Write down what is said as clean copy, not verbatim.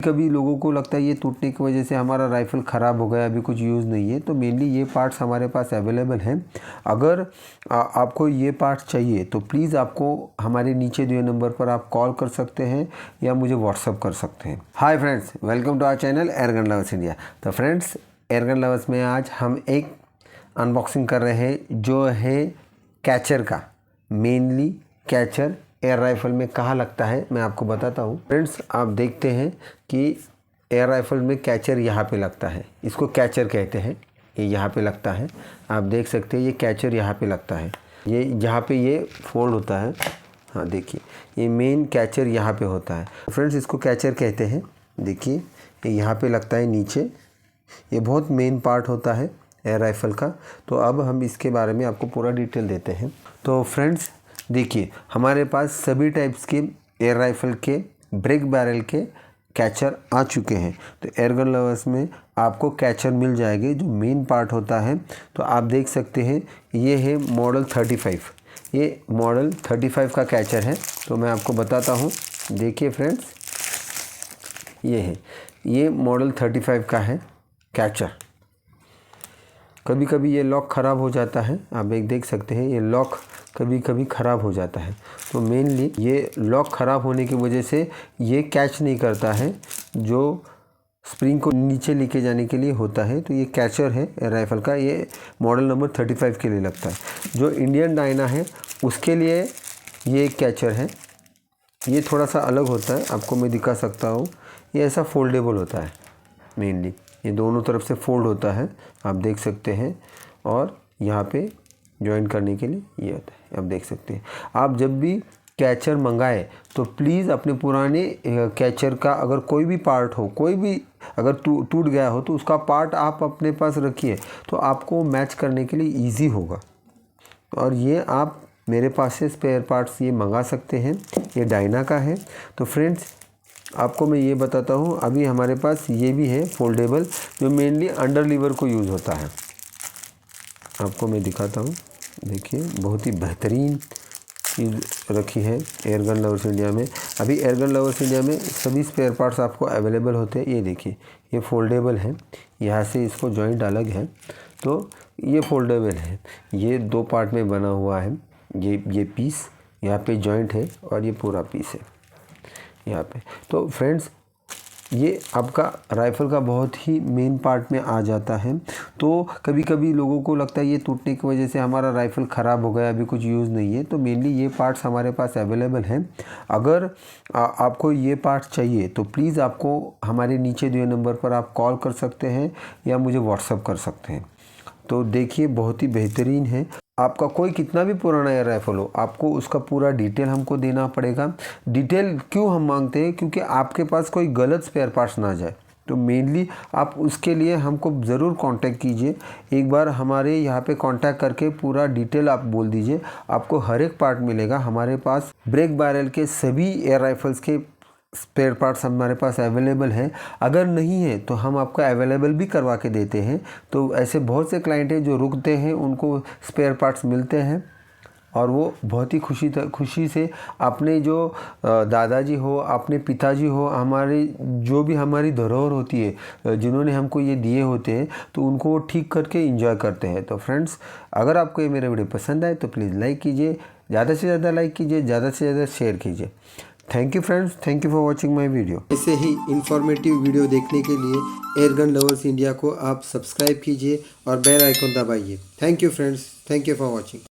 कभी लोगों को लगता है ये टूटने की वजह से हमारा राइफ़ल ख़राब हो गया, अभी कुछ यूज़ नहीं है, तो मेनली ये पार्ट्स हमारे पास अवेलेबल हैं। अगर आपको ये पार्ट्स चाहिए तो प्लीज़ आपको हमारे नीचे दिए नंबर पर आप कॉल कर सकते हैं या मुझे व्हाट्सअप कर सकते हैं। Hi friends, welcome to our channel airgun lovers India. तो फ्रेंड्स, एयरगन लवर्स में आज हम एक अनबॉक्सिंग कर रहे हैं जो है कैचर का। मेनली कैचर एयर राइफ़ल में कहाँ लगता है मैं आपको बताता हूँ। फ्रेंड्स, आप देखते हैं कि एयर राइफ़ल में कैचर यहाँ पे लगता है, इसको कैचर कहते हैं। ये यहाँ पे लगता है, आप देख सकते हैं ये कैचर यहाँ पे लगता है। ये जहाँ पे ये फोल्ड होता है, हाँ देखिए ये मेन कैचर यहाँ पे होता है। फ्रेंड्स, इसको कैचर कहते हैं। देखिए ये यहाँ पे लगता है नीचे, ये बहुत मेन पार्ट होता है एयर राइफ़ल का। तो अब हम इसके बारे में आपको पूरा डिटेल देते हैं। तो फ्रेंड्स देखिए, हमारे पास सभी टाइप्स के एयर राइफ़ल के ब्रेक बैरल के कैचर आ चुके हैं। तो एयरगन लवर्स में आपको कैचर मिल जाएंगे जो मेन पार्ट होता है। तो आप देख सकते हैं ये है मॉडल 35, ये मॉडल 35 का कैचर है। तो मैं आपको बताता हूँ, देखिए फ्रेंड्स, ये है, ये मॉडल 35 का है कैचर। कभी कभी ये लॉक ख़राब हो जाता है, आप एक देख सकते हैं ये लॉक कभी कभी ख़राब हो जाता है। तो मेनली ये लॉक ख़राब होने की वजह से ये कैच नहीं करता है जो स्प्रिंग को नीचे लेके जाने के लिए होता है। तो ये कैचर है राइफ़ल का, ये मॉडल नंबर 35 के लिए लगता है। जो इंडियन डायना है उसके लिए ये एक कैचर है, ये थोड़ा सा अलग होता है, आपको मैं दिखा सकता हूँ। ये ऐसा फोल्डेबल होता है, मेनली ये दोनों तरफ से फोल्ड होता है, आप देख सकते हैं। और यहाँ पे जॉइन करने के लिए ये होता है, आप देख सकते हैं। आप जब भी कैचर मंगाए तो प्लीज़ अपने पुराने कैचर का अगर कोई भी पार्ट हो, कोई भी अगर टूट गया हो तो उसका पार्ट आप अपने पास रखिए, तो आपको मैच करने के लिए ईजी होगा। और ये आप मेरे पास से स्पेयर पार्ट्स ये मंगा सकते हैं, ये डायना का है। तो फ्रेंड्स, आपको मैं ये बताता हूँ, अभी हमारे पास ये भी है फोल्डेबल जो मेनली अंडर लीवर को यूज़ होता है। आपको मैं दिखाता हूँ, देखिए बहुत ही बेहतरीन चीज़ रखी है एयरगन लवर्स इंडिया में। अभी एयरगन लवर्स इंडिया में सभी स्पेयर पार्ट्स आपको अवेलेबल होते हैं। ये देखिए ये फोल्डेबल है, यहाँ से इसको जॉइंट अलग है, तो ये फोल्डेबल है। ये दो पार्ट में बना हुआ है, ये पीस यहाँ पे जॉइंट है और ये पूरा पीस है यहाँ पे। तो फ्रेंड्स, ये आपका राइफ़ल का बहुत ही मेन पार्ट में आ जाता है। तो कभी कभी लोगों को लगता है ये टूटने की वजह से हमारा राइफ़ल ख़राब हो गया, अभी कुछ यूज़ नहीं है, तो मेनली ये पार्ट्स हमारे पास अवेलेबल हैं। अगर आपको ये पार्ट्स चाहिए तो प्लीज़ आपको हमारे नीचे दिए नंबर पर आप कॉल कर सकते हैं या मुझे व्हाट्सअप कर सकते हैं। तो देखिए बहुत ही बेहतरीन है। आपका कोई कितना भी पुराना एयर राइफ़ल हो, आपको उसका पूरा डिटेल हमको देना पड़ेगा। डिटेल क्यों हम मांगते हैं? क्योंकि आपके पास कोई गलत स्पेयर पार्ट्स ना जाए। तो मेनली आप उसके लिए हमको ज़रूर कांटेक्ट कीजिए। एक बार हमारे यहाँ पे कांटेक्ट करके पूरा डिटेल आप बोल दीजिए, आपको हर एक पार्ट मिलेगा। हमारे पास ब्रेक बैरल के सभी एयर राइफ़ल्स के स्पेयर पार्ट्स हमारे पास अवेलेबल हैं। अगर नहीं है तो हम आपको अवेलेबल भी करवा के देते हैं। तो ऐसे बहुत से क्लाइंट हैं जो रुकते हैं, उनको स्पेयर पार्ट्स मिलते हैं और वो बहुत ही खुशी से अपने जो दादाजी हो, अपने पिताजी हो, हमारे जो भी हमारी धरोहर होती है, जिन्होंने हमको ये दिए होते हैं, तो उनको वो ठीक करके एंजॉय करते हैं। तो फ्रेंड्स, अगर आपको ये मेरा वीडियो पसंद आए तो प्लीज़ लाइक कीजिए, ज़्यादा से ज़्यादा लाइक कीजिए, ज़्यादा से ज़्यादा शेयर कीजिए। Thank you friends, thank you for watching my video. ऐसे ही इंफॉर्मेटिव वीडियो देखने के लिए एयरगन लवर्स इंडिया को आप सब्सक्राइब कीजिए और बेल आइकन दबाइए। Thank you friends, thank you for watching.